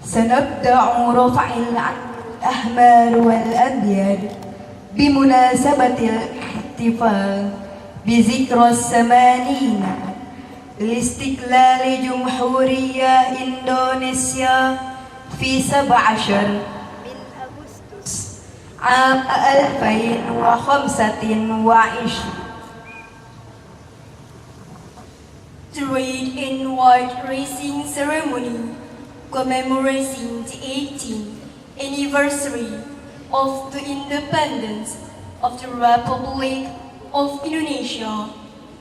سنبدأ رفع الأحمال والأبيض بمناسبة الاحتفال بذكرى الثمانين لاستقلال جمهورية إندونيسيا في 17 من أغسطس عام 2025. The red and white racing ceremony commemorating the 18th anniversary of the independence of the Republic of Indonesia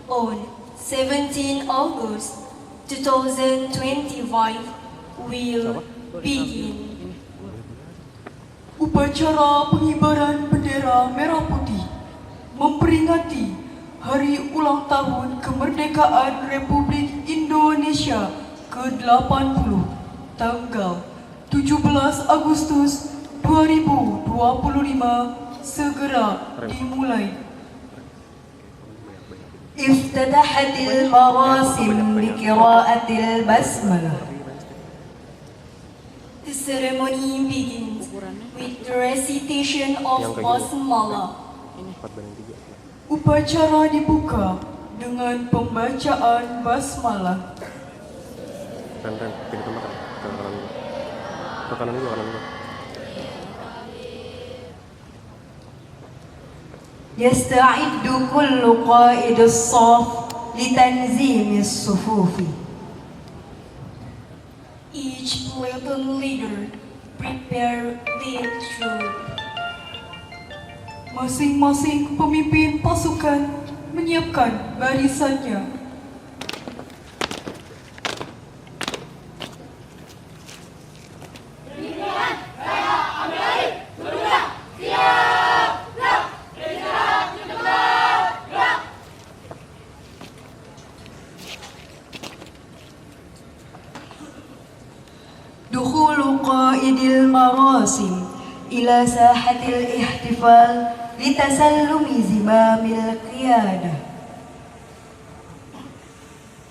on 17 August 2025 will begin. Upacara pengibaran bendera merah putih memperingati Hari Ulang Tahun Kemerdekaan Republik Indonesia ke-80 tanggal 17 Agustus 2025 segera dimulai. افتتحت المراسم بقراءة البسملة. The ceremony begins with the recitation of Basmalah. Upacara dibuka dengan pembacaan basmalah. Ren, pindah tempat ke kanan dulu. Ke kanan dulu. يستعد كل قائد الصف لتنظيم الصفوف. Each platoon leader prepare their troop. Masing-masing pemimpin pasukan menyiapkan barisannya. دخول قائد المراسم إلى ساحة الاحتفال لتسلم زمام القيادة.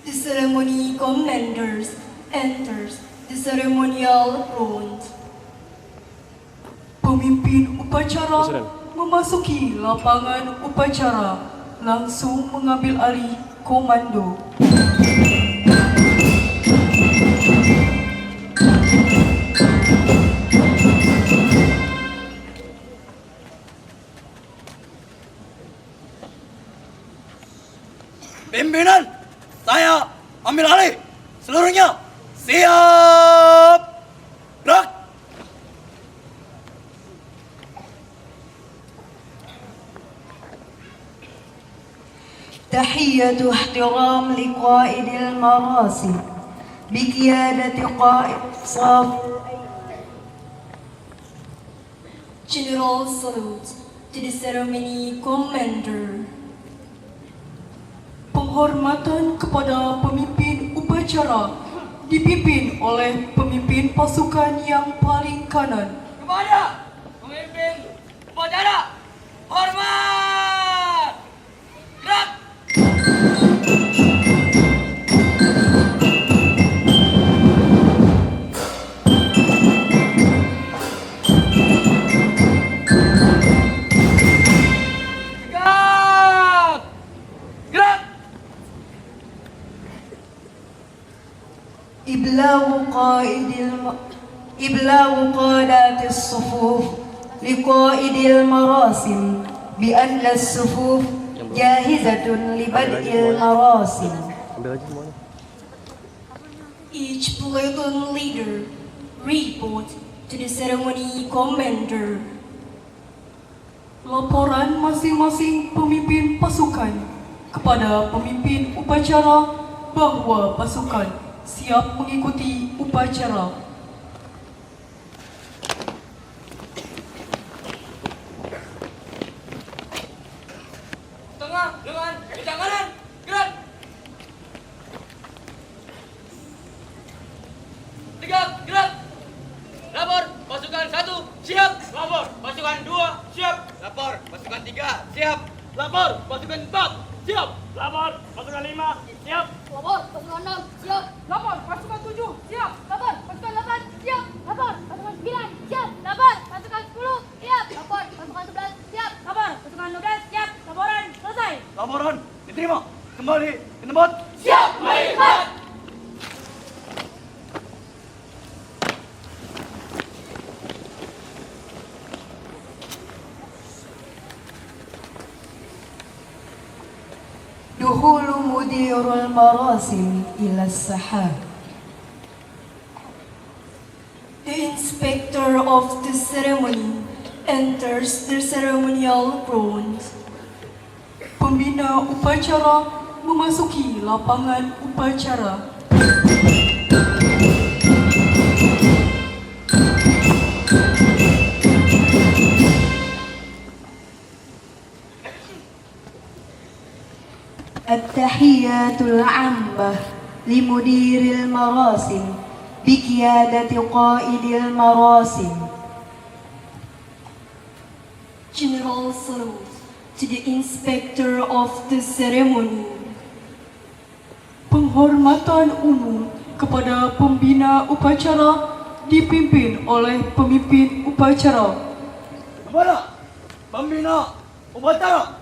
The ceremony commanders enters the ceremonial ground. Pemimpin upacara memasuki lapangan upacara, langsung mengambil alih komando. Pimpinan, saya ambil alih. Seluruhnya siap. Gerak. تحية احترام لقائد المراسم بقيادة قائد صف. General salute to the ceremony commander. Penghormatan kepada pemimpin upacara dipimpin oleh pemimpin pasukan yang paling kanan. Kepada pemimpin upacara, hormat. Gerak. Tegak. Gerak. إبلاغ قادات الصفوف لقائد المراسم بأن الصفوف جاهزة لبدء المراسم. Ambil aja semuanya. Each platoon leader report to the ceremony commander. Laporan masing-masing pemimpin pasukan kepada pemimpin upacara bahwa pasukan siap mengikuti upacara. Tengah dengan bidang kanan. Gerak. Tegak. Gerak. Lapor pasukan 1 siap. Lapor pasukan 2 siap. Lapor pasukan 3 siap. Lapor pasukan 4 siap. Lapor pasukan 5, siap. Lapor pasukan 6, siap. Lapor pasukan 7, siap. Lapor pasukan 8, siap. Lapor pasukan 9, siap. Lapor pasukan 10, siap. Lapor pasukan 11, siap. Lapor pasukan 12, siap. Laporan selesai. Laporan diterima. Kembali ke tempat. Siap, baiklah. دخول مدير المراسم إلى السحاب. The inspector of the ceremony enters the ceremonial grounds. Pembina upacara memasuki lapangan upacara. التحيات العامة لمدير المراسم بقيادة قائد المراسم. General salute to the inspector of the ceremony. Penghormatan umum kepada pembina upacara dipimpin oleh pemimpin upacara. Kepada pembina upacara,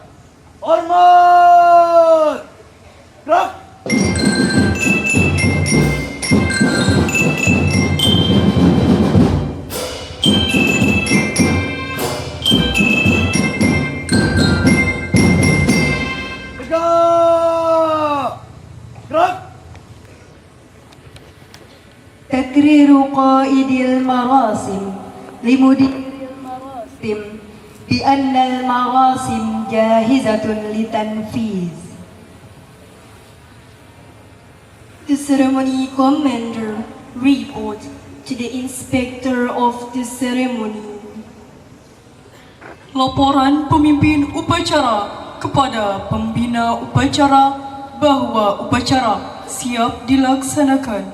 hormat. Gerak. Tegak. Gerak. تكرير قائد المراسم لمدير المراسم بأن المراسم جاهزة لتنفيذ. The ceremony commander report to the inspector of the ceremony. Laporan pemimpin upacara kepada pembina upacara bahwa upacara siap dilaksanakan.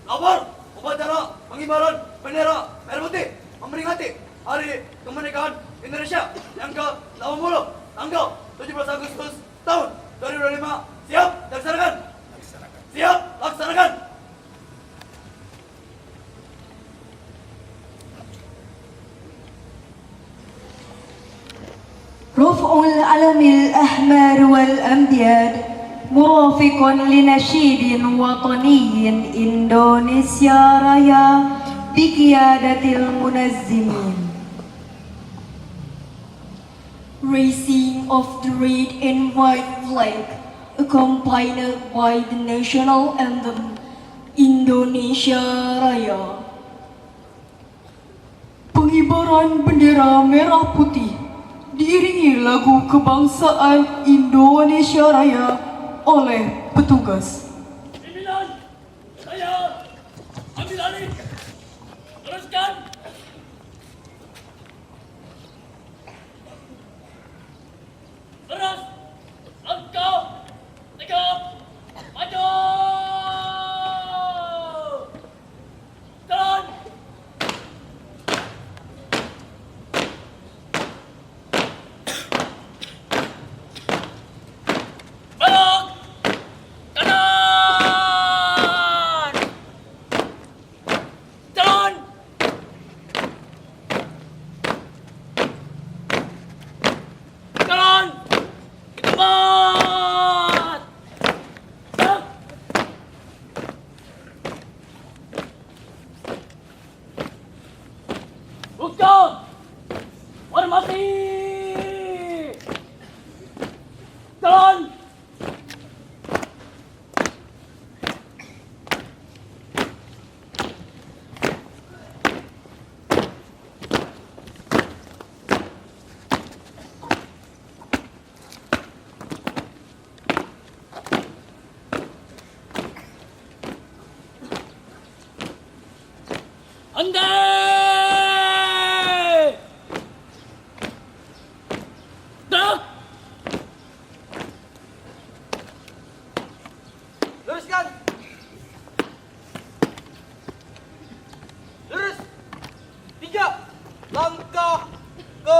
Lapor upacara pengibaran bendera merah putih memperingati Hari Kemerdekaan Indonesia yang ke-80 tanggal 17 Agustus tahun 2025. Siap laksanakan. Siap laksanakan. رفع العلم الأحمر والأمجاد مرافق لنشيد وطني إندونيسيا رايا بقيادة المنظمين. Raising of the red and white flag accompanied by the national anthem Indonesia Raya. Pengibaran bendera merah putih diiringi lagu kebangsaan Indonesia Raya oleh petugas. Pimpinan, saya ambil alih. Teruskan. Terus, langkah, tegak, maju. Jalan. Belok. Kanan. Jalan. Jalan. Di tempat. Gerak. Hukum. Hormati. Jalan. Andai. Gerak. Luruskan. Lurus. 3 langkah ke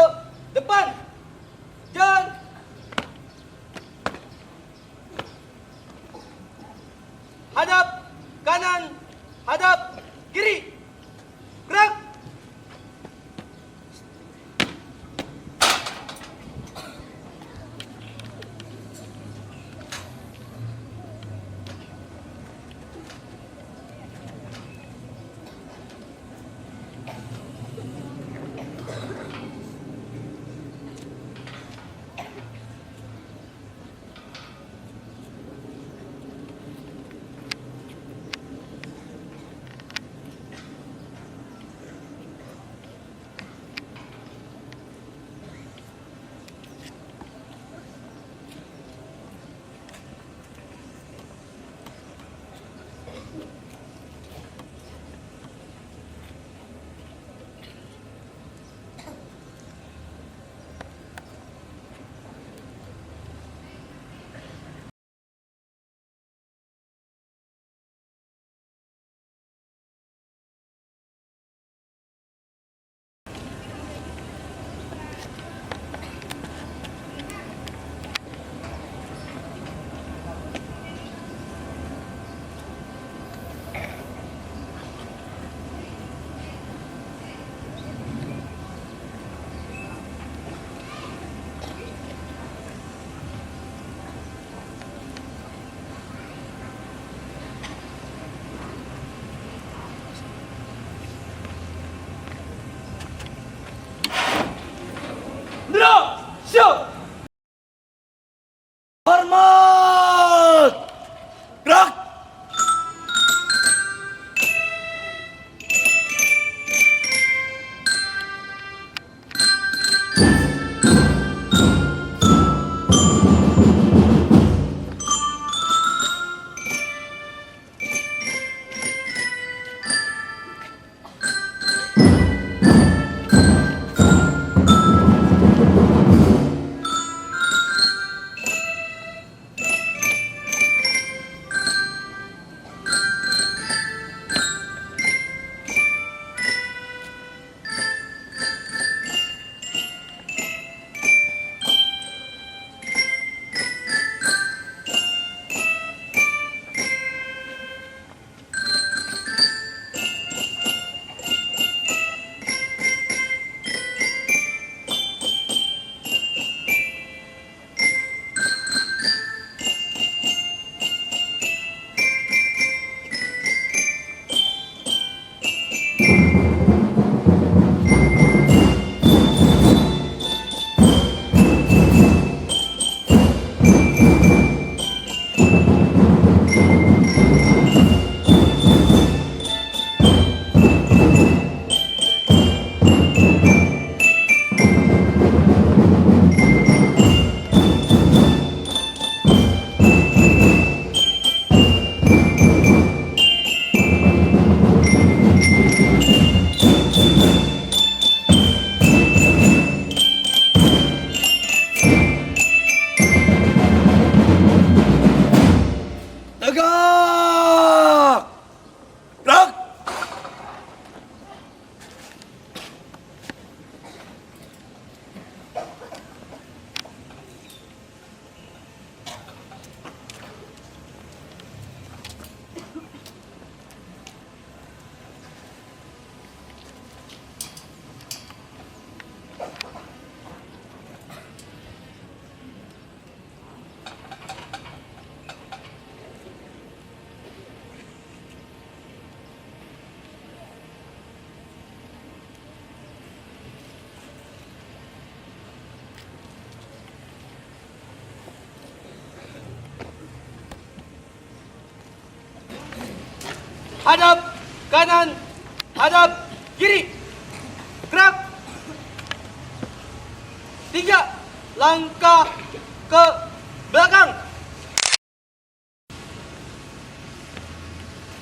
hadap kanan, hadap kiri. Gerak. 3 langkah ke belakang.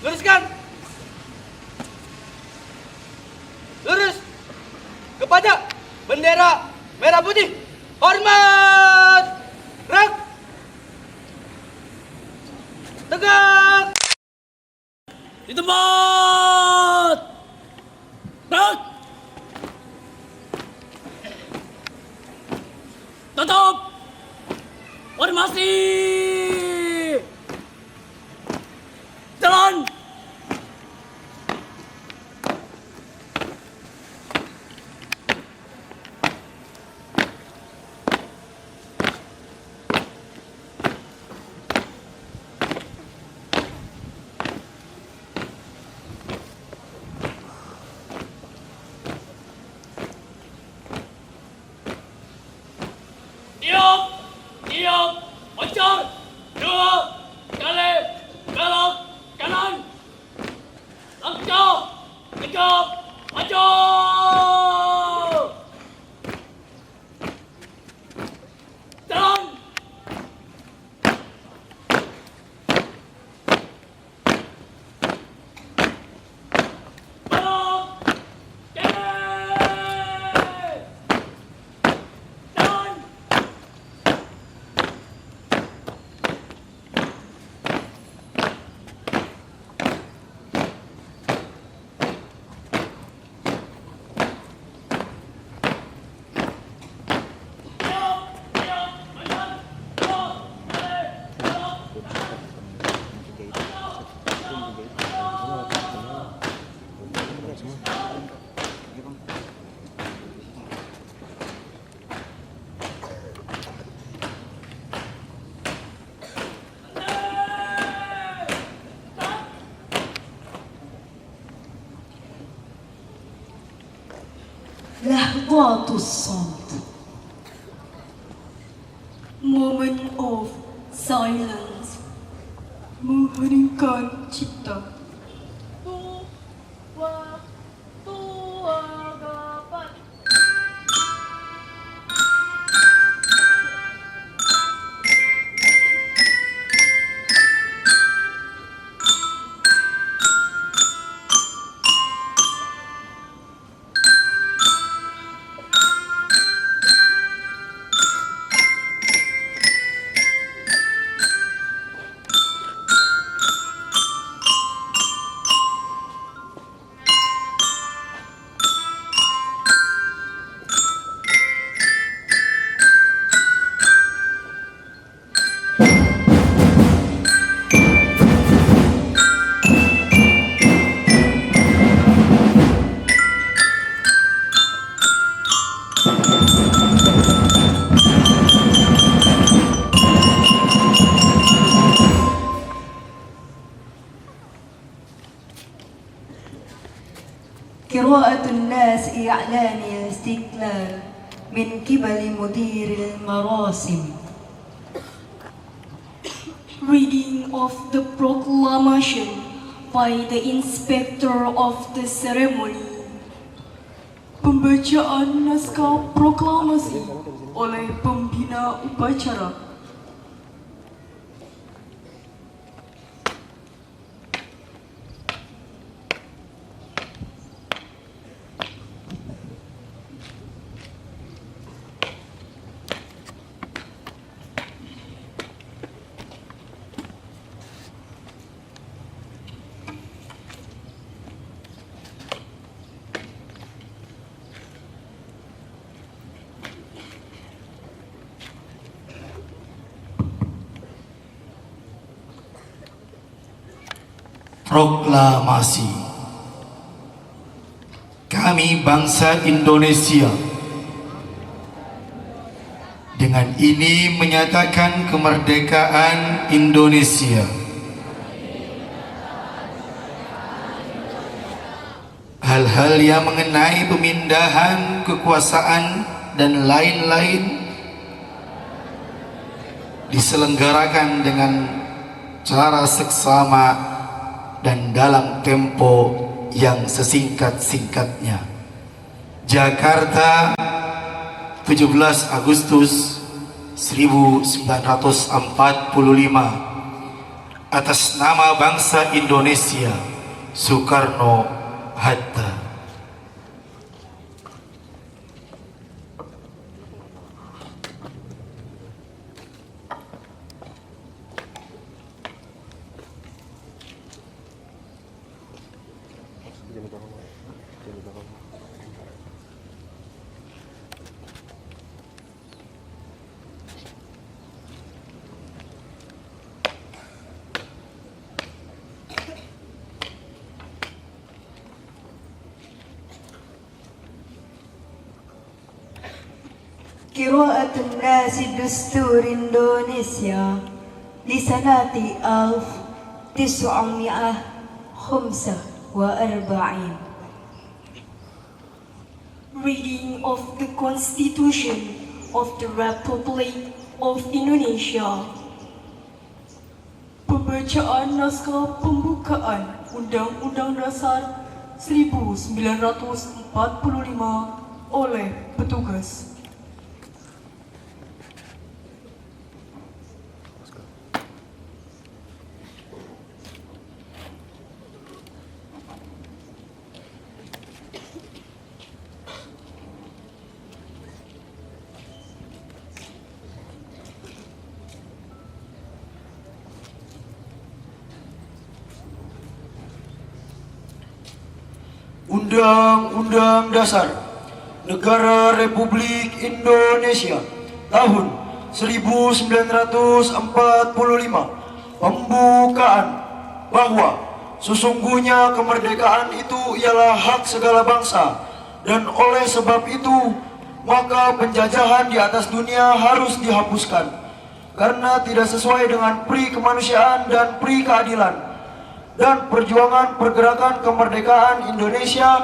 Luruskan. Lurus kepada bendera merah putih. Hormat. Gerak. Tegak. Di tempat. Tak. Tutup. Formasi. Jalan. Tiup, tiup, loncat, 2 kali belok kanan, langkah, tegap, maju. Jalan. Belok, kiri. Jalan. Lahzatus Samt. Moment of silence. Mengheningkan cipta. Tua, tua, gapat. قراءة الناس إعلان الاستقلال من قبل مدير المراسم. Reading of the proclamation by the inspector of the ceremony. Pembacaan naskah proklamasi oleh pembina upacara. Proklamasi. Kami bangsa Indonesia dengan ini menyatakan kemerdekaan Indonesia. Hal-hal yang mengenai pemindahan kekuasaan dan lain-lain diselenggarakan dengan cara seksama dan dalam tempo yang sesingkat-singkatnya. Jakarta, 17 Agustus 1945. Atas nama bangsa Indonesia, Soekarno-Hatta. قراءة الناس دستور إندونيسيا لسنة 1945. Reading of the Constitution of the Republic of Indonesia. Pembacaan naskah pembukaan Undang-Undang Dasar 1945 oleh petugas. Undang-Undang Dasar Negara Republik Indonesia tahun 1945 pembukaan bahwa sesungguhnya kemerdekaan itu ialah hak segala bangsa, dan oleh sebab itu maka penjajahan di atas dunia harus dihapuskan karena tidak sesuai dengan pri kemanusiaan dan pri keadilan. Dan perjuangan pergerakan kemerdekaan Indonesia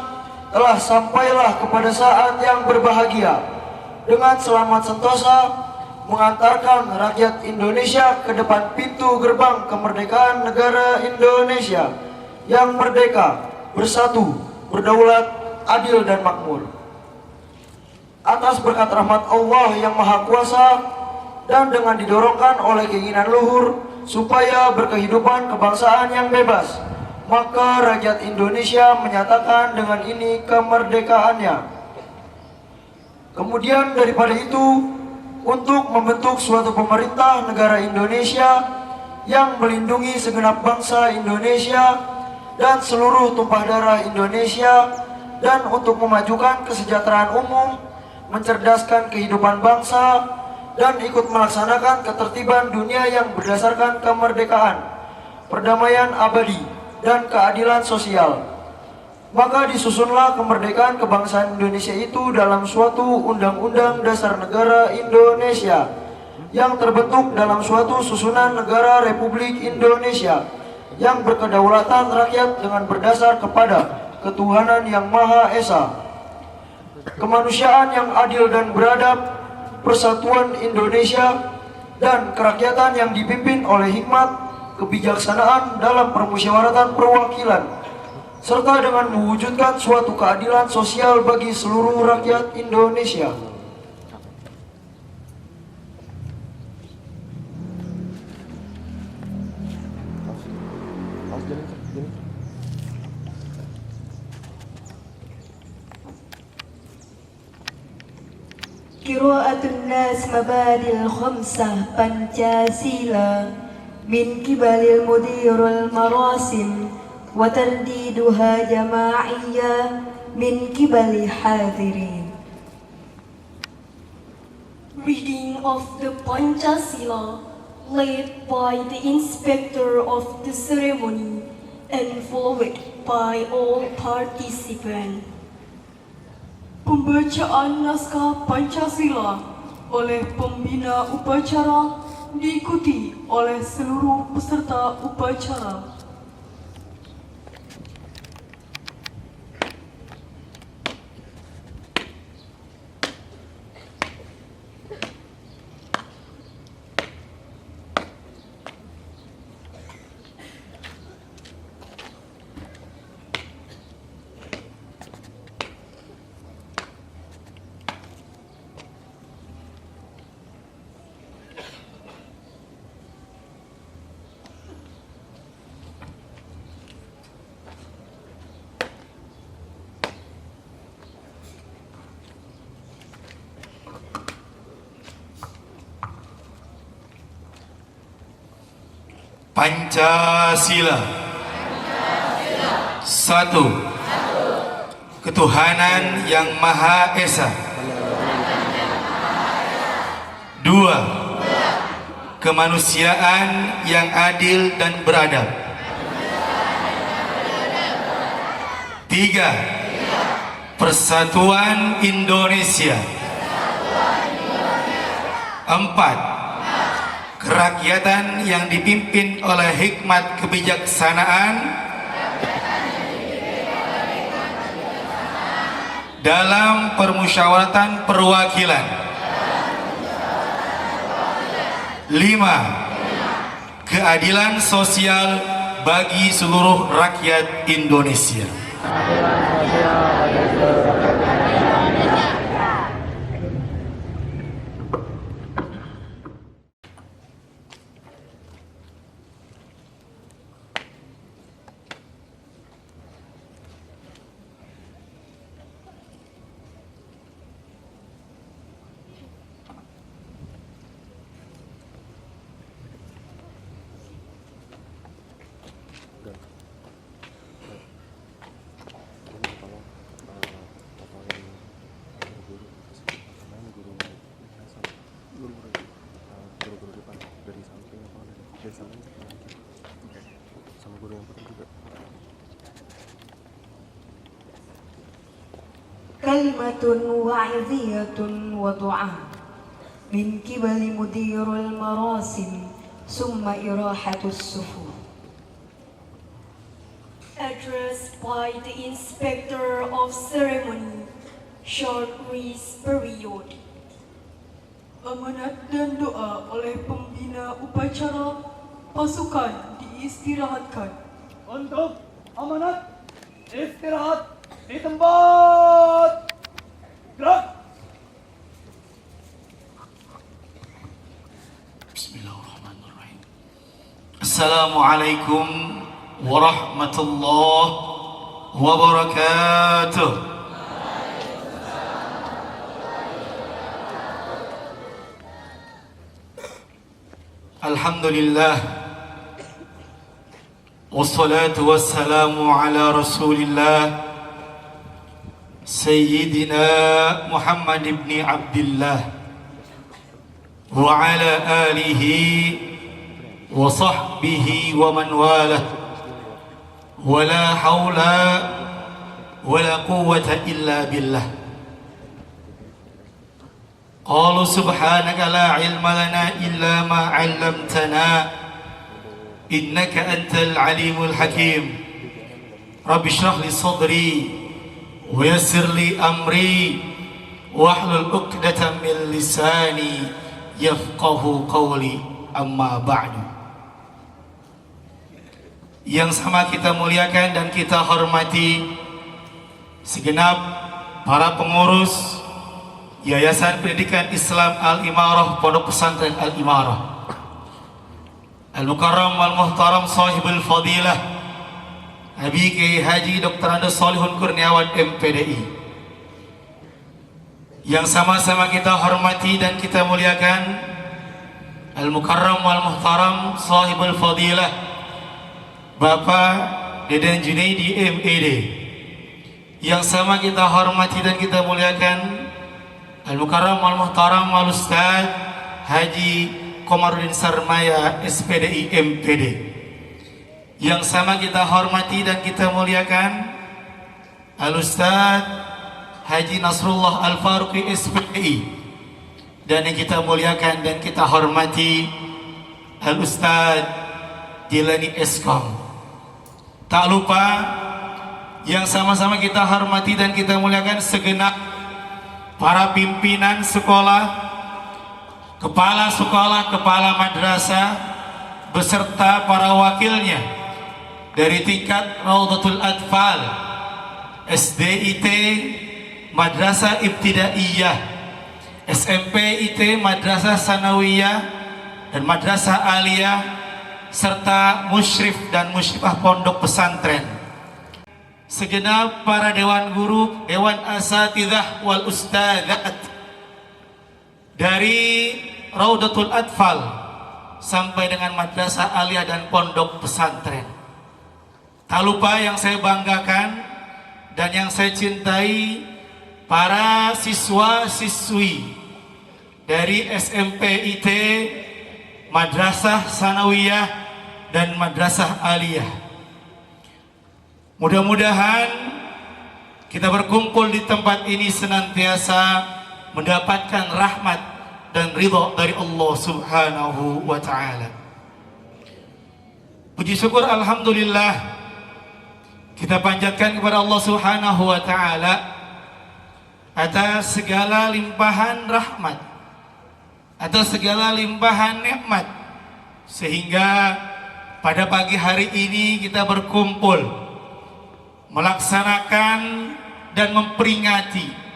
telah sampailah kepada saat yang berbahagia dengan selamat sentosa mengantarkan rakyat Indonesia ke depan pintu gerbang kemerdekaan negara Indonesia yang merdeka, bersatu, berdaulat, adil dan makmur. Atas berkat rahmat Allah yang Maha Kuasa dan dengan didorongkan oleh keinginan luhur supaya berkehidupan kebangsaan yang bebas, maka rakyat Indonesia menyatakan dengan ini kemerdekaannya. Kemudian daripada itu, untuk membentuk suatu pemerintah negara Indonesia yang melindungi segenap bangsa Indonesia dan seluruh tumpah darah Indonesia, dan untuk memajukan kesejahteraan umum, mencerdaskan kehidupan bangsa, dan ikut melaksanakan ketertiban dunia yang berdasarkan kemerdekaan, perdamaian abadi, dan keadilan sosial. Maka disusunlah kemerdekaan kebangsaan Indonesia itu dalam suatu Undang-Undang Dasar Negara Indonesia yang terbentuk dalam suatu susunan negara Republik Indonesia yang berkedaulatan rakyat dengan berdasar kepada ketuhanan yang Maha Esa, kemanusiaan yang adil dan beradab, persatuan Indonesia, dan kerakyatan yang dipimpin oleh hikmat, kebijaksanaan dalam permusyawaratan perwakilan, serta dengan mewujudkan suatu keadilan sosial bagi seluruh rakyat Indonesia. قراءة الناس مبادئ الخمسة بنشاسيلا من قبل المدير المراسم وترديدها جماعية من قبل حاضرين. Reading of the Pancasila led by the inspector of the ceremony and followed by all participants. Pembacaan naskah Pancasila oleh pembina upacara diikuti oleh seluruh peserta upacara. Pancasila. Satu, ketuhanan yang Maha Esa. Dua, kemanusiaan yang adil dan beradab. Tiga, persatuan Indonesia. Empat, kerakyatan yang dipimpin oleh hikmat kebijaksanaan dalam permusyawaratan perwakilan. Lima, keadilan sosial bagi seluruh rakyat Indonesia. Sama guru yang penting juga. Kalimatun wa'idhiyatun wa du'a min kibali mudirul marasim summa irahatus sufu. Addressed by the Inspector of Ceremony, short recess period. Amanat dan doa oleh pembina upacara, pasukan diistirahatkan. Untuk amanat, istirahat di tempat. Gerak. Bismillahirrahmanirrahim. Assalamualaikum warahmatullahi wabarakatuh. Alhamdulillah, wassalatu wassalamu ala rasulillah Sayyidina Muhammad ibn Abdullah wa ala alihi wa sahbihi wa man walah, wa la hawla wa la quwwata illa billah. قالوا سبحانك لا علم لنا إلا ما علمتنا إنك أنت العليم الحكيم رب اشرح لي صدري ويسر لي أمري واحلل عقدة من لساني يفقه قولي أما بعد. Yang sama kita muliakan dan kita hormati segenap para pengurus Yayasan Pendidikan Islam Al-Imarah Pondok Pesantren Al-Imarah, Al-Mukarram Wal-Muhtaram Sahibul Fadilah Habib Kiai Haji Dr. Andes Solihun Kurniawan MPDI, yang sama-sama kita hormati dan kita muliakan Al-Mukarram Wal-Muhtaram Sahibul Fadilah Bapak Deden Junaidi MED, yang sama kita hormati dan kita muliakan Al-Mukarram Wal-Muhtaram Wal-Ustad Haji Komarudin Sarmaya SPDI MPD, yang sama kita hormati dan kita muliakan Al-Ustad Haji Nasrullah Al-Faruqi SPDI, dan yang kita muliakan dan kita hormati Al-Ustad Jilani Eskom. Tak lupa yang sama-sama kita hormati dan kita muliakan segenap para pimpinan sekolah, kepala madrasah, beserta para wakilnya dari tingkat Raudatul Atfal, SDIT, Madrasah Ibtidaiyah, SMP IT, Madrasah Sanawiyah, dan Madrasah Aliyah, serta musyrif dan musyrifah pondok pesantren, segenap para dewan guru, dewan asatidzah wal ustadzat dari Raudatul Atfal, sampai dengan madrasah aliyah dan pondok pesantren. Tak lupa yang saya banggakan dan yang saya cintai, para siswa-siswi dari SMP IT, Madrasah Sanawiyah dan Madrasah Aliyah. Mudah-mudahan kita berkumpul di tempat ini senantiasa mendapatkan rahmat dan ridha dari Allah Subhanahu wa taala. Puji syukur alhamdulillah kita panjatkan kepada Allah Subhanahu wa taala atas segala limpahan rahmat, atas segala limpahan nikmat, sehingga pada pagi hari ini kita berkumpul melaksanakan dan memperingati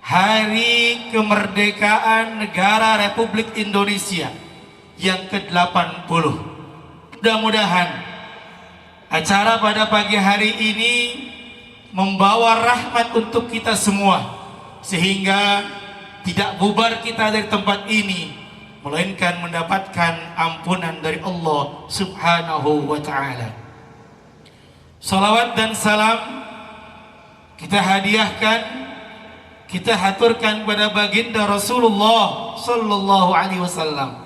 Hari Kemerdekaan Negara Republik Indonesia yang ke-80. Mudah-mudahan acara pada pagi hari ini membawa rahmat untuk kita semua, sehingga tidak bubar kita dari tempat ini, melainkan mendapatkan ampunan dari Allah Subhanahu wa ta'ala. Salawat dan salam kita hadiahkan, kita haturkan kepada baginda Rasulullah sallallahu alaihi wasallam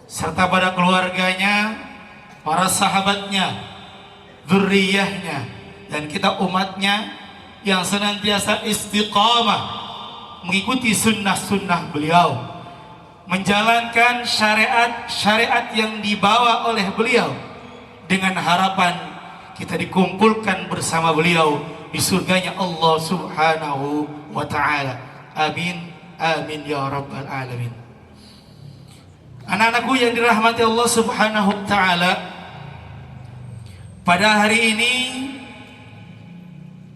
serta pada keluarganya, para sahabatnya, zurriyahnya, dan kita umatnya yang senantiasa istiqamah mengikuti sunnah-sunnah beliau, menjalankan syariat-syariat yang dibawa oleh beliau, dengan harapan kita dikumpulkan bersama beliau di surganya Allah Subhanahu wa ta'ala. Amin, amin ya rabbal alamin. Anak-anakku yang dirahmati Allah Subhanahu wa ta'ala, pada hari ini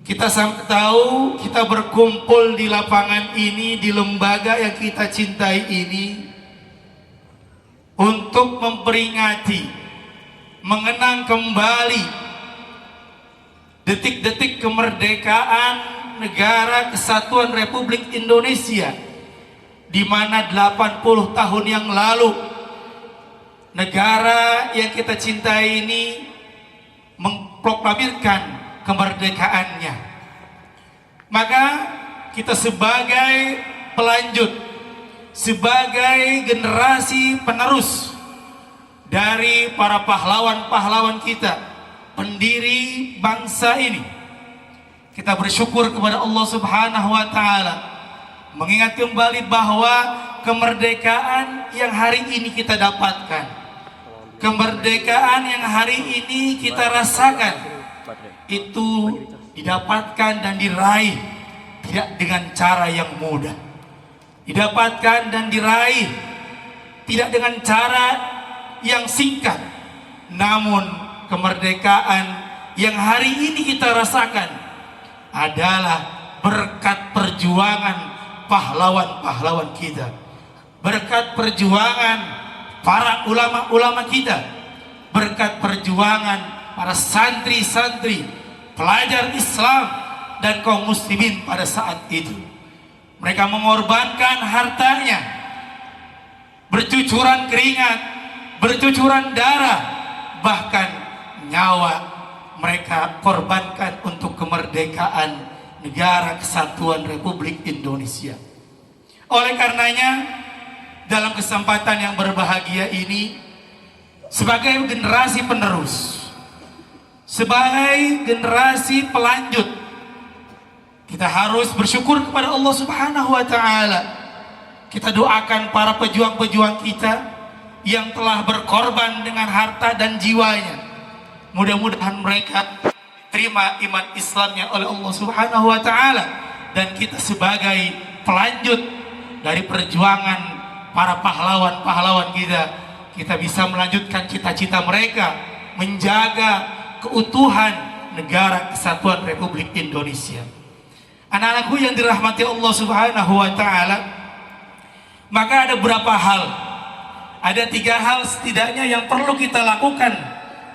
kita tahu kita berkumpul di lapangan ini, di lembaga yang kita cintai ini, untuk memperingati, mengenang kembali detik-detik kemerdekaan Negara Kesatuan Republik Indonesia, di mana 80 tahun yang lalu negara yang kita cintai ini memproklamirkan kemerdekaannya. Maka kita sebagai pelanjut, sebagai generasi penerus dari para pahlawan-pahlawan kita, pendiri bangsa ini, kita bersyukur kepada Allah Subhanahu wa ta'ala, mengingat kembali bahwa kemerdekaan yang hari ini kita dapatkan, kemerdekaan yang hari ini kita rasakan, itu didapatkan dan diraih tidak dengan cara yang mudah, didapatkan dan diraih tidak dengan cara yang singkat. Namun kemerdekaan yang hari ini kita rasakan adalah berkat perjuangan pahlawan-pahlawan kita, berkat perjuangan para ulama-ulama kita, berkat perjuangan para santri-santri, pelajar Islam dan kaum muslimin pada saat itu. Mereka mengorbankan hartanya, bercucuran keringat, bercucuran darah, bahkan nyawa mereka korbankan untuk kemerdekaan Negara Kesatuan Republik Indonesia. Oleh karenanya, dalam kesempatan yang berbahagia ini, sebagai generasi penerus, sebagai generasi pelanjut, kita harus bersyukur kepada Allah Subhanahu wa ta'ala. Kita doakan para pejuang-pejuang kita yang telah berkorban dengan harta dan jiwanya. Mudah-mudahan mereka terima iman Islamnya oleh Allah Subhanahu wa ta'ala, dan kita sebagai pelanjut dari perjuangan para pahlawan-pahlawan kita bisa melanjutkan cita-cita mereka menjaga keutuhan Negara Kesatuan Republik Indonesia. Anak-anakku yang dirahmati Allah Subhanahu wa ta'ala, maka ada beberapa hal, ada 3 hal setidaknya yang perlu kita lakukan.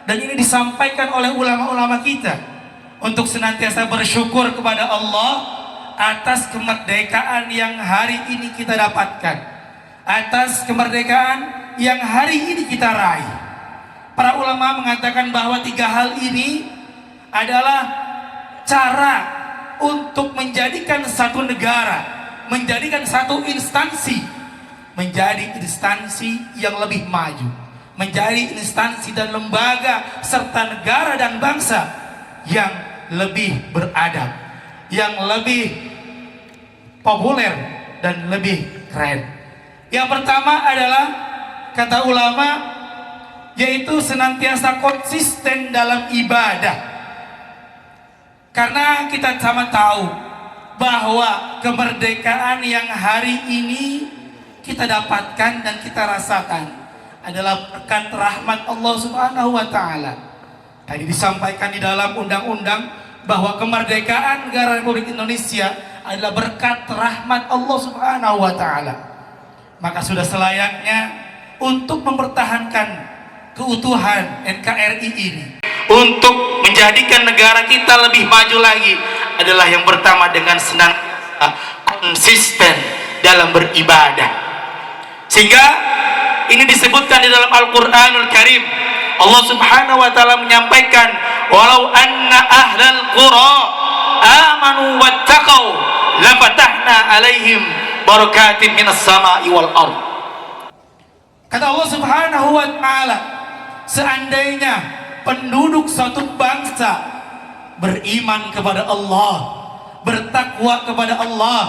Dan ini disampaikan oleh ulama-ulama kita untuk senantiasa bersyukur kepada Allah atas kemerdekaan yang hari ini kita dapatkan, atas kemerdekaan yang hari ini kita raih. Para ulama mengatakan bahwa 3 hal ini adalah cara untuk menjadikan satu negara, menjadikan satu instansi menjadi instansi yang lebih maju, menjadi instansi dan lembaga serta negara dan bangsa yang lebih beradab, yang lebih populer dan lebih keren. Yang pertama adalah, kata ulama, yaitu senantiasa konsisten dalam ibadah. Karena kita sama tahu bahwa kemerdekaan yang hari ini kita dapatkan dan kita rasakan adalah berkat rahmat Allah Subhanahu wa taala. Tadi disampaikan di dalam undang-undang bahwa kemerdekaan negara Republik Indonesia adalah berkat rahmat Allah Subhanahu wa taala. Maka sudah selayaknya untuk mempertahankan keutuhan NKRI ini, untuk menjadikan negara kita lebih maju lagi, adalah yang pertama dengan senantiasa konsisten dalam beribadah. Sehingga ini disebutkan di dalam Al-Qur'anul Karim, Allah Subhanahu wa taala menyampaikan, walau anna ahlal qura amanu wattaqau lafatahna alaihim barakatim minas sama'i wal ard. Kata Allah Subhanahu wa taala, seandainya penduduk suatu bangsa beriman kepada Allah, bertakwa kepada Allah,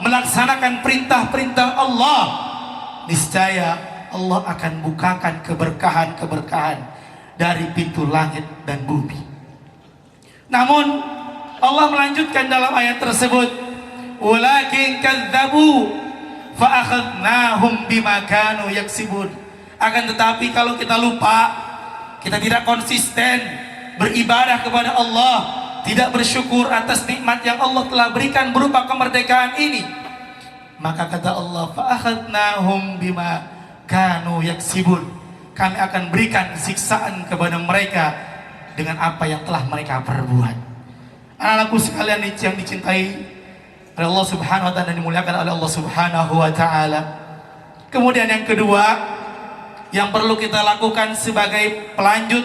melaksanakan perintah-perintah Allah, niscaya Allah akan bukakan keberkahan-keberkahan dari pintu langit dan bumi. Namun Allah melanjutkan dalam ayat tersebut, walakin kadzabu fa akhadnahum bima kanu yaksibun. Akan tetapi kalau kita lupa, kita tidak konsisten beribadah kepada Allah, tidak bersyukur atas nikmat yang Allah telah berikan berupa kemerdekaan ini, maka kata Allah, fa'akhadnahum bima kanu yaksibun, kami akan berikan siksaan kepada mereka dengan apa yang telah mereka perbuat. Anak-anakku sekalian yang dicintai oleh Allah Subhanahu wa taala dan dimuliakan oleh Allah Subhanahu wa taala. Kemudian yang kedua yang perlu kita lakukan sebagai pelanjut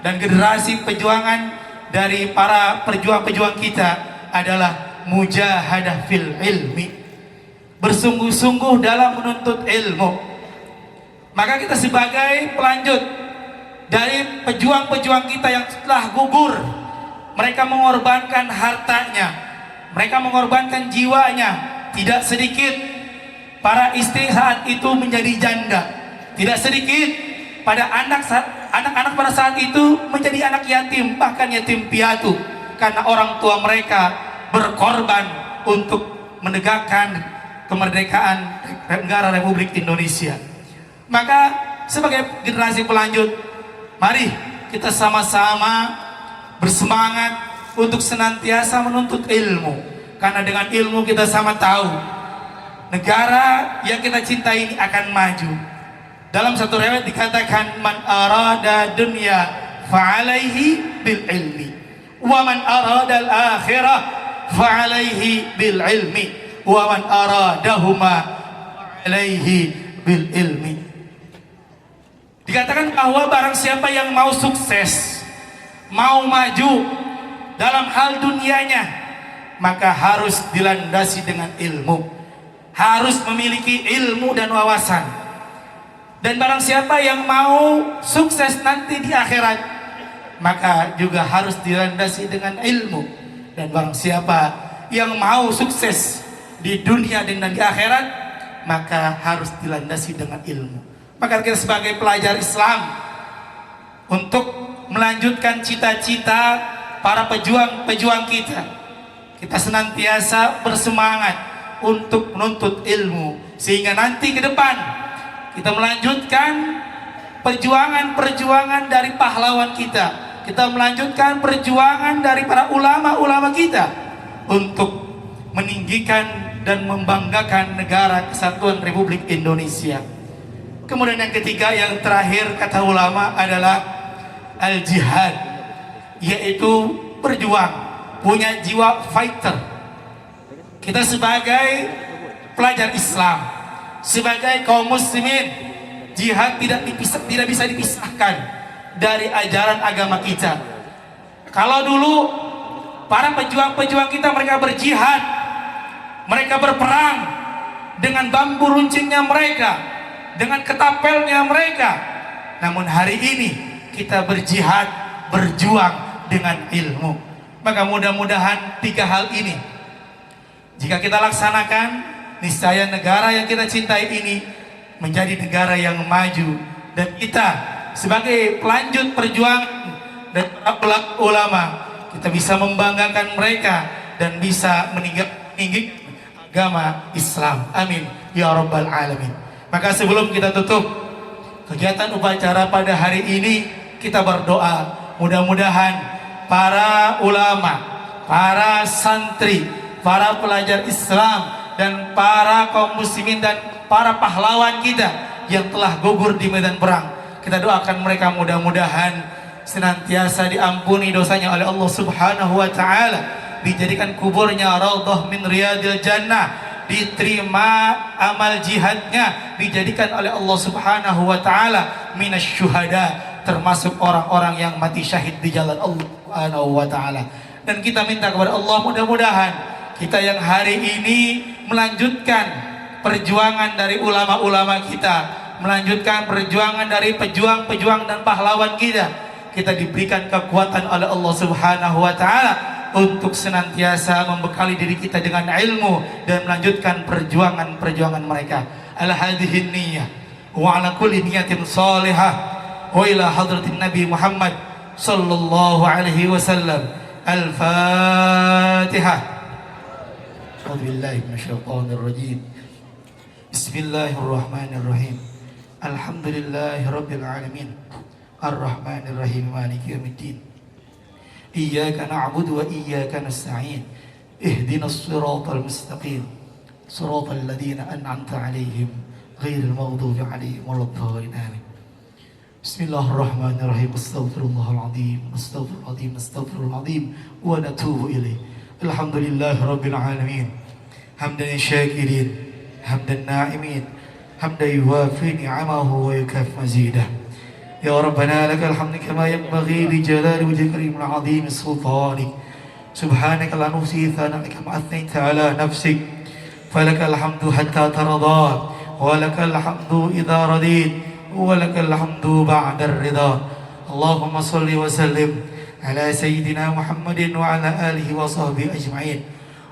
dan generasi perjuangan dari para pejuang-pejuang kita adalah mujahadah fil ilmi, bersungguh-sungguh dalam menuntut ilmu. Maka kita sebagai pelanjut dari pejuang-pejuang kita yang telah gugur, mereka mengorbankan hartanya, mereka mengorbankan jiwanya. Tidak sedikit para istri saat itu menjadi janda, tidak sedikit pada anak-anak pada saat itu menjadi anak yatim, bahkan yatim piatu, karena orang tua mereka berkorban untuk menegakkan kemerdekaan negara Republik Indonesia. Maka sebagai generasi pelanjut, mari kita sama-sama bersemangat untuk senantiasa menuntut ilmu, karena dengan ilmu kita sama tahu negara yang kita cintai ini akan maju. Dalam satu riwayat dikatakan, man arada dunya fa'alaihi bil ilmi wa man arada al akhirah fa'alaihi bil ilmi wa man aradahuma alaihi bil ilmi. Dikatakan bahwa barang siapa yang mau sukses, mau maju dalam hal dunianya, maka harus dilandasi dengan ilmu, harus memiliki ilmu dan wawasan. Dan barang siapa yang mau sukses nanti di akhirat, maka juga harus dilandasi dengan ilmu. Dan barang siapa yang mau sukses di dunia dan di akhirat, maka harus dilandasi dengan ilmu. Maka kita sebagai pelajar Islam, untuk melanjutkan cita-cita para pejuang-pejuang kita, kita senantiasa bersemangat untuk menuntut ilmu, sehingga nanti ke depan kita melanjutkan perjuangan-perjuangan dari pahlawan kita, kita melanjutkan perjuangan dari para ulama-ulama kita untuk meninggikan dan membanggakan negara kesatuan Republik Indonesia. Kemudian yang ketiga, yang terakhir kata ulama adalah al-jihad, yaitu berjuang, punya jiwa fighter. Kita sebagai pelajar Islam, sebagai kaum muslimin, Jihad tidak bisa dipisahkan dari ajaran agama kita. Kalau dulu para pejuang-pejuang kita mereka berjihad, mereka berperang dengan bambu runcingnya mereka, dengan ketapelnya mereka. Namun hari ini kita berjihad, berjuang dengan ilmu. Maka mudah-mudahan 3 hal ini jika kita laksanakan, niscaya negara yang kita cintai ini menjadi negara yang maju, dan kita sebagai pelanjut perjuangan dan para ulama kita bisa membanggakan mereka dan bisa meninggikan agama Islam. Amin ya rabbal alamin. Maka sebelum kita tutup kegiatan upacara pada hari ini, kita berdoa mudah-mudahan para ulama, para santri, para pelajar Islam, dan para kaum muslimin dan para pahlawan kita yang telah gugur di medan perang, kita doakan mereka mudah-mudahan senantiasa diampuni dosanya oleh Allah Subhanahu wa taala, dijadikan kuburnya raudhah min riyadil jannah, diterima amal jihadnya, dijadikan oleh Allah Subhanahu wa taala minasyuhada, termasuk orang-orang yang mati syahid di jalan Allah Subhanahu wa taala. Dan kita minta kepada Allah mudah-mudahan kita yang hari ini melanjutkan perjuangan dari ulama-ulama kita, melanjutkan perjuangan dari pejuang-pejuang dan pahlawan kita, kita diberikan kekuatan oleh Allah Subhanahu wa taala untuk senantiasa membekali diri kita dengan ilmu dan melanjutkan perjuangan-perjuangan mereka. Ala hadhihi niyyah wa ala kulli niyatin salihah wa ila hadratin Nabi Muhammad sallallahu alaihi wasallam. Al-Fatihah. A'udzu billahi minasyaitonir rajim. Bismillahirrahmanirrahim. Alhamdulillahi rabbil alamin. Ar-Rahmanir Rahim, Maliki yaumiddin. Iyyaka na'budu wa iyyaka nasta'in. Ihdinas siratal mustaqim. Siratal ladzina an'amta 'alaihim ghairil maghdubi 'alaihim waladdallin. Amin. Bismillahirrahmanirrahim. Astaghfirullahaladzim. Astaghfirullahaladzim. Astaghfirullahaladzim. Wa natubu ilaih. Alhamdulillahi rabbil alamin. Hamdan syakirin, hamdan na'imin, hamdan yuwafi ni'amahu wa yukaf mazidah. Ya Rabbana lakal hamdu kama yanbaghi li jalali wajhika karimil azim sultanik. Subhanaka la nuhsi thana'an kama athnayta ala nafsik. Falakal hamdu hatta tarda, wa lakal hamdu idha radit, wa lakal hamdu ba'da ar-ridha. Allahumma salli wa sallim ala sayyidina Muhammadin wa ala alihi wa sahbihi ajma'in.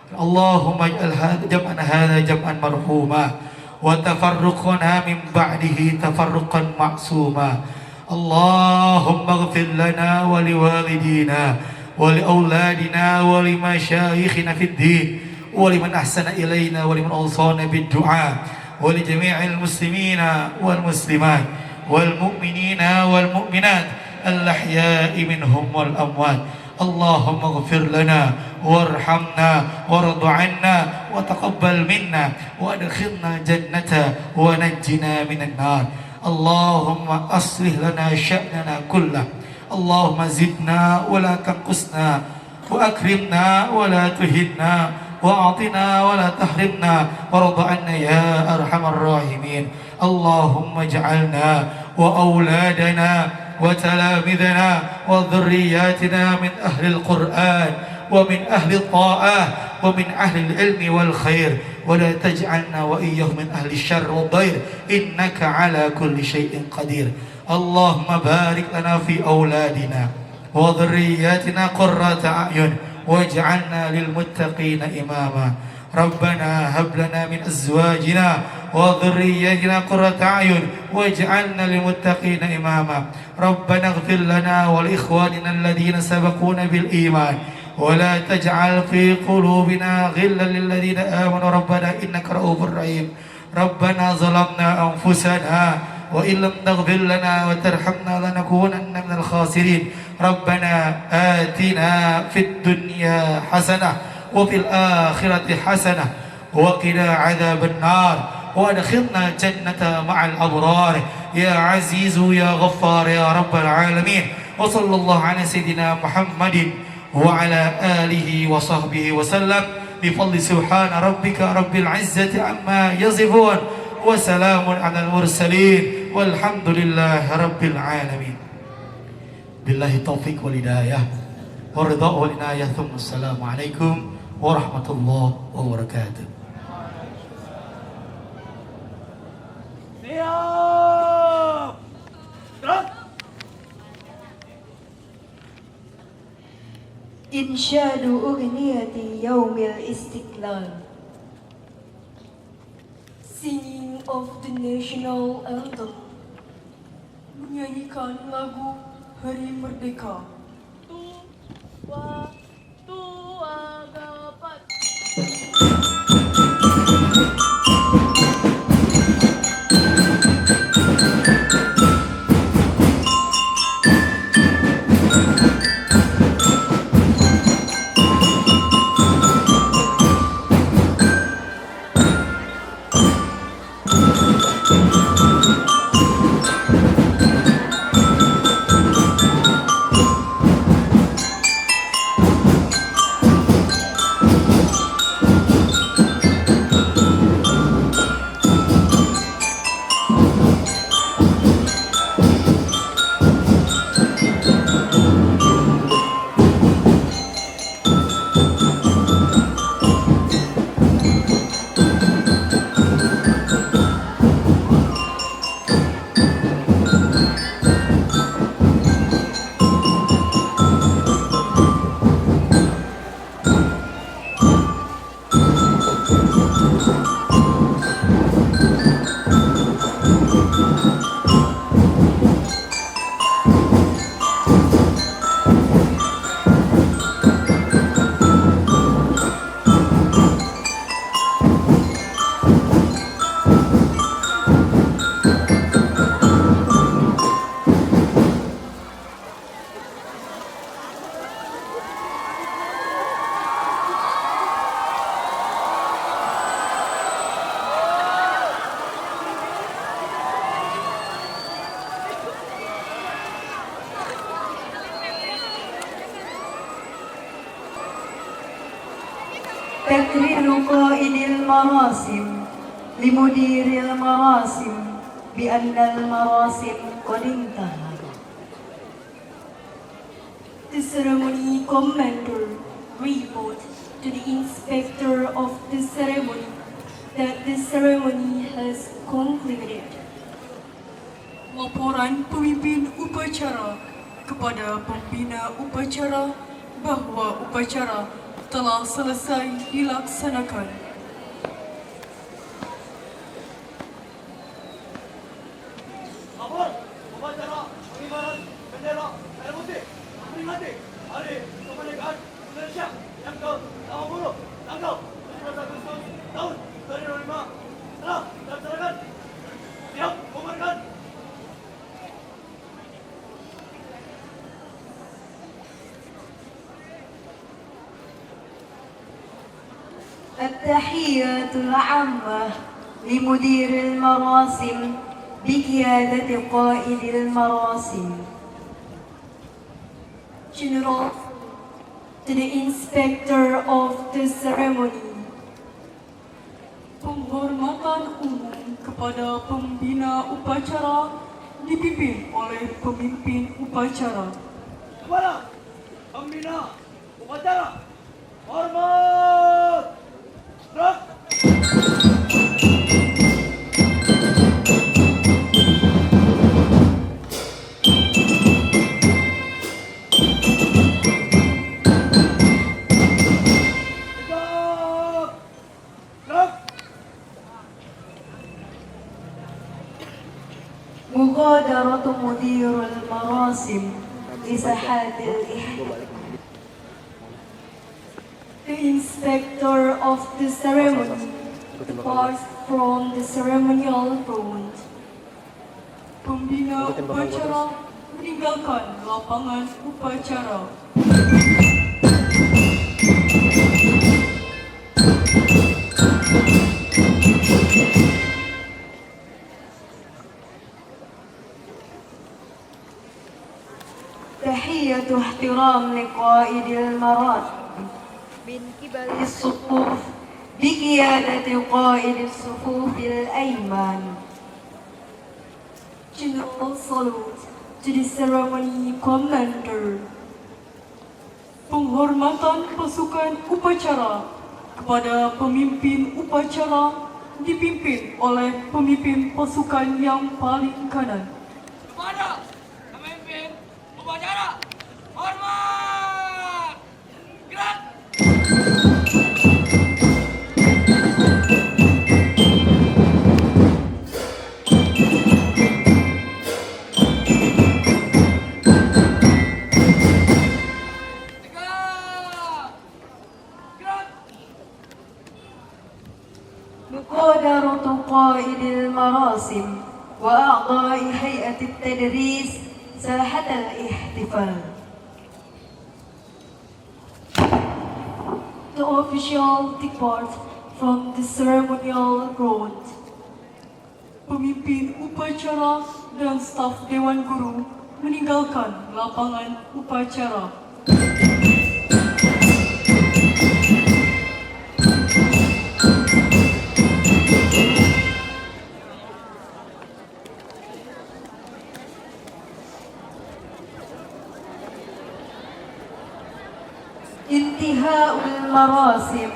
Allahumma ij'al jam'ana hadha jam'an marhuma wa tafarruqana min ba'dihi tafarruqan ma'suma. Allahumma ighfir lana wa liwalidina wa liauladina wa limasyayikhina fid din wa liman ahsana ilayna wa liman awsana bid du'a wa li jami'il muslimina wal muslimat wal mu'minina wal mu'minat al-ahya'i minhum wal amwat. Allahumma ighfir lana warhamna warḍ 'anna wa taqabbal minna wa adkhilna jannata wa najjina minan nar. Allahumma aslih lana sya'nana kullah. Allahumma zidna wa la tanqusna wa akrimna wa la tuhinna wa a'tina wa la tahrimna warḍ 'anna ya arhamar rahimin. Allahumma ij'alna wa auladana وتلامذنا وذرياتنا من أهل القرآن ومن أهل الطاعة ومن أهل العلم والخير ولا تجعلنا وإياهم من أهل الشر والضير إنك على كل شيء قدير. اللهم بارك لنا في أولادنا وذرياتنا قرة أعين واجعلنا للمتقين إماما. ربنا هب لنا من أزواجنا وذرياتنا قرة أعين واجعلنا للمتقين إماما. ربنا اغفر لنا ولإخواننا الذين سبقونا بالإيمان ولا تجعل في قلوبنا غلا للذين آمنوا ربنا إنك رؤوف رحيم. ربنا ظلمنا أنفسنا وإن لم تغفر لنا وترحمنا لنكونن من الخاسرين. ربنا آتنا في الدنيا حسنة وفي الآخرة حسنة وقنا عذاب النار وادخلنا الجنة مع الأبرار يا عزيز يا غفار يا رب العالمين. وصلى الله على سيدنا محمد وعلى آله وصحبه وسلم بفضل سبحان ربك رب العزة عما يصفون وسلام على المرسلين والحمد لله رب العالمين. بالله التوفيق والهداية والرضا والعناية ثم السلام عليكم ورحمة الله وبركاته. Siap. Gerak. إنشاد أغنية يوم الاستقلال. Singing of the national anthem. Menyanyikan lagu Hari Merdeka. Tua, tua gapat. تقرير قائد المراسم لمدير المراسم بأن المراسم قد انتهت. The ceremony commander reports to the inspector of the ceremony that the ceremony has concluded. Laporan pemimpin upacara kepada pembina upacara bahwa upacara telah selesai dilaksanakan. Lapor upacara pengibaran bendera merah putih memperingati Hari Kemerdekaan Indonesia yang ke-80 tanggal 17 Agustus tahun 2005 telah dilaksanakan. Siap komandan. التحيات العامة لمدير المراسم بقيادة قائد المراسم. General to the inspector of the ceremony. Penghormatan umum kepada pembina upacara dipimpin oleh pemimpin upacara. Kepada pembina upacara, hormat. Gerak. Tegak. Gerak. مغادرة مدير المراسم لساحات الإحتفال. The inspector of the ceremony departs from the ceremonial ground. Pembina upacara meninggalkan lapangan upacara. تحية احترام لقائد المراسم من قبل الصفوف بقيادة قائد الصفوف الأيمن. General salute to the ceremony commander. Penghormatan pasukan upacara kepada pemimpin upacara dipimpin oleh pemimpin pasukan yang paling kanan. Kepada pemimpin upacara, hormat! Gerak! Tegak! Gerak! مقادرة قائد المراسم وأعضاء هيئة التدريس ساحة الاحتفال. The official depart from the ceremonial ground. Pemimpin upacara dan staf Dewan Guru meninggalkan lapangan upacara. انتهاء المراسم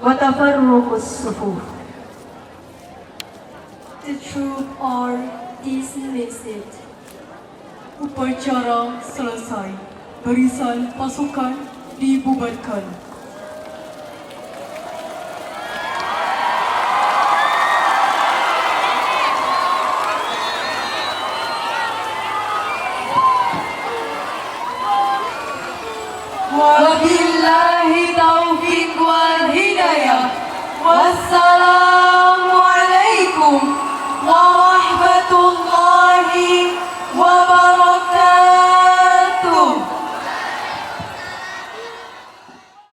وتفرق الصفوف. The troops are dismissed. Upacara selesai. Barisan pasukan dibubarkan. Wabillahi taufiq wal hidayah. Wassalamualaikum warahmatullahi